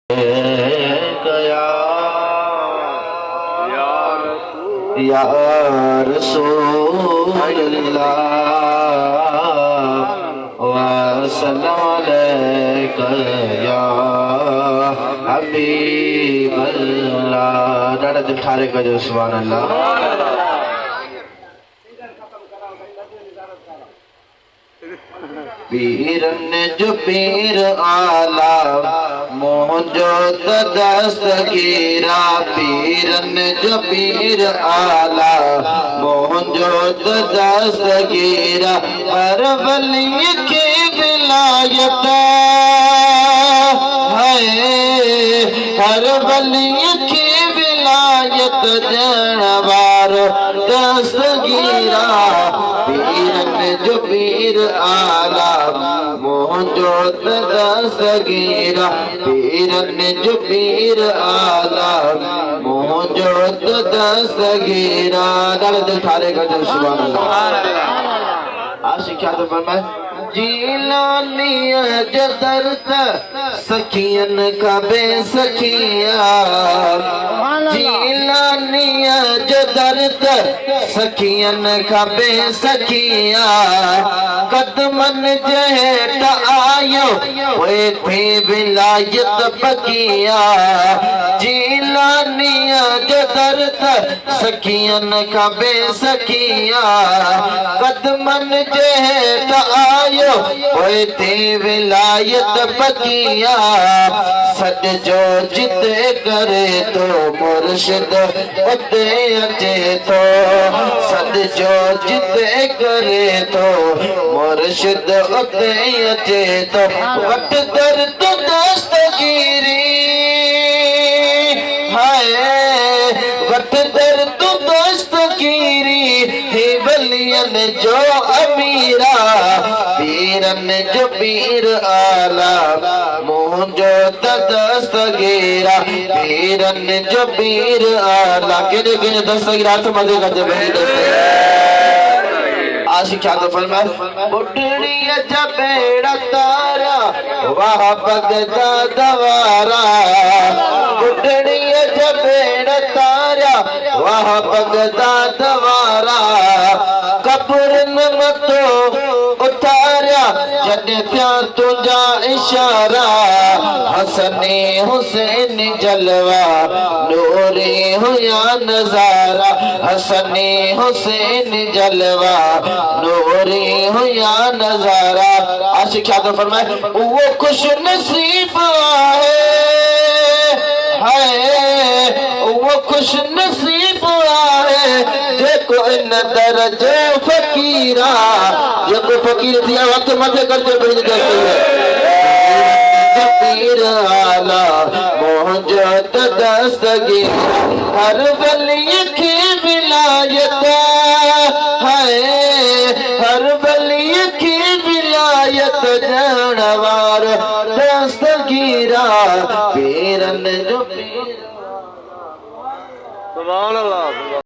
या रसूल अल्लाह वसल्लम अलैका या हबीब अल्लाह। ॾाढा दिल ठारे कजो सुभान अल्लाह। पीरन जो पीर आला मोहजो दस्तगीरा, पीरन जो पीर आला मोहजो दस्तगीरा। हर वली की विलायत है, हर वली की विलायत जनवार दस्तगीरा। पीरन जो पीर आला मोहजो दस्तगीरा, पीरन जो पीर आला मोहजो दस्तगीरा। नाले दिल ठारे गजल सुभान अल्लाह। आशिक क्या तो फरमाए जीलानिया जदरत सखियन का बेसखिया, जीलानिया जदरत सखियन का बेसखिया। कदमन जहेट आयो वे थे विलायत बकिया, जीलानिया जदरत सखियन का बेसखिया। कदमन जहेट आयो वे थे विलायत बकिया। सद जो जिद करे तो मुर्शिद उते अचे तो, सद जो जिद करे तो मुर्शिद उते अचे तो। वट दर्द दस्तगीरी हाय, वट दर्द दस्तगीरी हे वलियन जो अमीरा। पीरन जो पीर आला मोहजो दस्तगीरा, पीरन जो पीर आला। किने किने दस्तगीरा हाथ मजे करते बनी आशिक क्या तो फरमाए बुढ़ड़ी जबेड़ा तारा वाह बगदा दवारा, बुढ़ड़ी जबेड़ा तारा वाह बगदा दवारा। कब्र न तो उतारा जद त्या तुझा इशारा। हसने हुसैन जलवा नूरे हुया नजारा, हसने हुसैन जलवा नूरे हुया नजारा। आशिक क्या तो फरमाए वो खुश नसीब है, वो खुश नसीब है जेको इन दर्जे फकीरा। जेको फकीर दिया वक्त मथे करते बड़ी पीर आला मोहजो दस्तगीरा। हर वली की विलायत है, हर वली की विलायत जनवार दस्तगीरा। पीरन जो पीर सुभान अल्लाह।